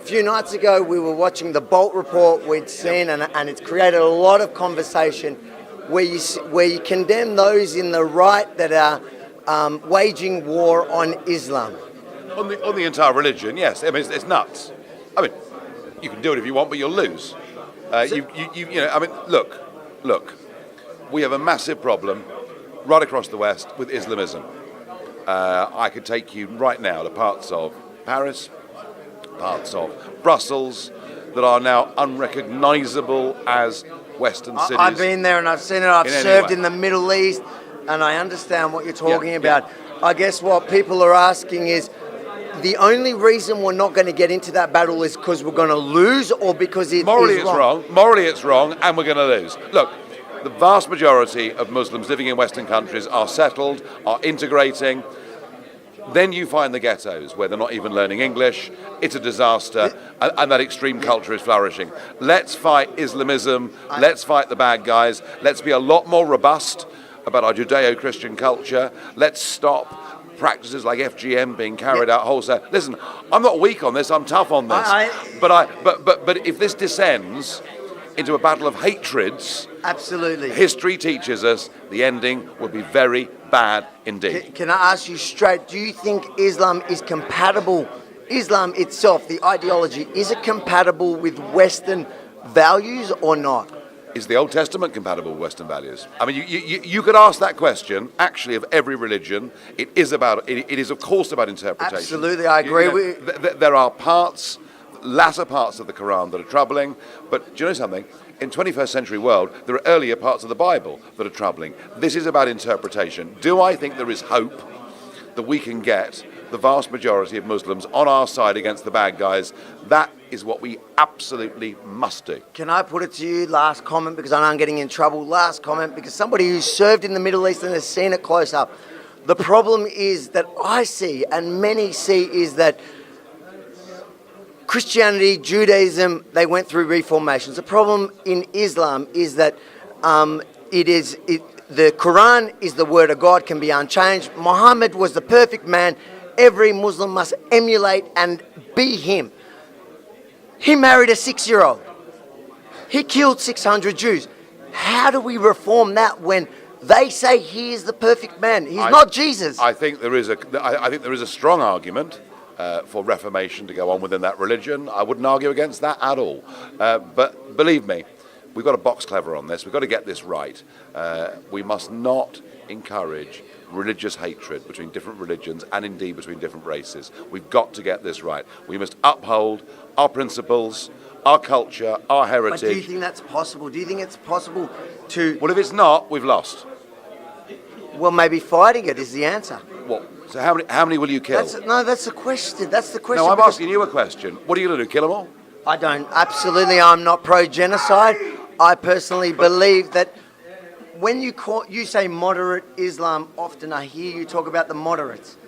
A few nights ago, we were watching the Bolt report we'd seen, and it's created a lot of conversation where you condemn those in the right that are waging war on Islam. On the entire religion, yes. I mean, it's nuts. I mean, you can do it if you want, but you'll lose. Look. We have a massive problem right across the West with Islamism. I could take you right now to parts of Paris, parts of Brussels that are now unrecognisable as Western cities. I've been there and I've seen it. I've served in the Middle East and I understand what you're talking about. Yeah. I guess what people are asking is, the only reason we're not going to get into that battle is because we're going to lose, or because it's wrong? Morally it's wrong and we're going to lose. Look, the vast majority of Muslims living in Western countries are settled, are integrating. Then you find the ghettos where they're not even learning English. It's a disaster, and that extreme culture is flourishing. Let's fight Islamism. Let's fight the bad guys. Let's be a lot more robust about our Judeo-Christian culture. Let's stop practices like FGM being carried out wholesale. Listen, I'm not weak on this. I'm tough on this. But if this descends into a battle of hatreds, absolutely, history teaches us the ending will be very bad indeed. Can I ask you straight, do you think Islam is compatible, Islam itself, the ideology, is it compatible with Western values or not? Is the Old Testament compatible with Western values? I mean, you could ask that question, actually, of every religion. It is, of course, about interpretation. Absolutely, I agree. There are latter parts of the Quran that are troubling, but do you know something? In 21st century world, there are earlier parts of the Bible that are troubling. This is about interpretation. Do I think there is hope that we can get the vast majority of Muslims on our side against the bad guys? That is what we absolutely must do. Can I put it to you, last comment, because I know I'm getting in trouble, last comment, because somebody who's served in the Middle East and has seen it close up, the problem is that I see, and many see, is that Christianity, Judaism, they went through reformations. The problem in Islam is that the Quran is the word of God, can be unchanged. Muhammad was the perfect man. Every Muslim must emulate and be him. He married a 6-year-old. He killed 600 Jews. How do we reform that when they say he is the perfect man? He's not Jesus. I think there is a strong argument for reformation to go on within that religion. I wouldn't argue against that at all. But believe me, we've got to box clever on this. We've got to get this right. We must not encourage religious hatred between different religions and indeed between different races. We've got to get this right. We must uphold our principles, our culture, our heritage. But do you think that's possible? Do you think it's possible to... Well, if it's not, we've lost. Well, maybe fighting it is the answer. What? So how many will you kill? That's the question. That's the question. No, I'm asking you a question. What are you going to do, kill them all? I don't. Absolutely, I'm not pro-genocide. I personally believe that when you say moderate Islam, often I hear you talk about the moderates.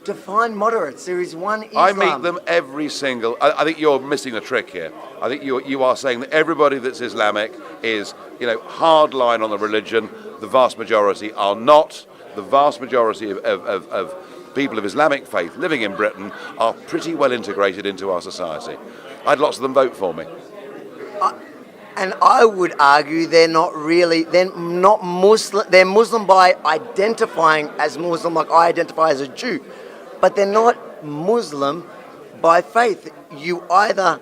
Define moderates. There is one Islam. I meet them every single... I think you're missing the trick here. I think you are saying that everybody that's Islamic is, hard line on the religion. The vast majority are not. The vast majority of people of Islamic faith living in Britain are pretty well integrated into our society. I had lots of them vote for me. And I would argue they're not Muslim. They're Muslim by identifying as Muslim, like I identify as a Jew. But they're not Muslim by faith. You either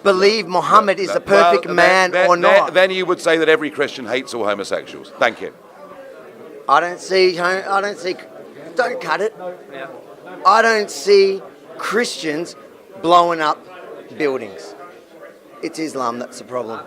believe Muhammad is the perfect man or not. Then you would say that every Christian hates all homosexuals. Thank you. I don't see, don't cut it. I don't see Christians blowing up buildings. It's Islam that's the problem.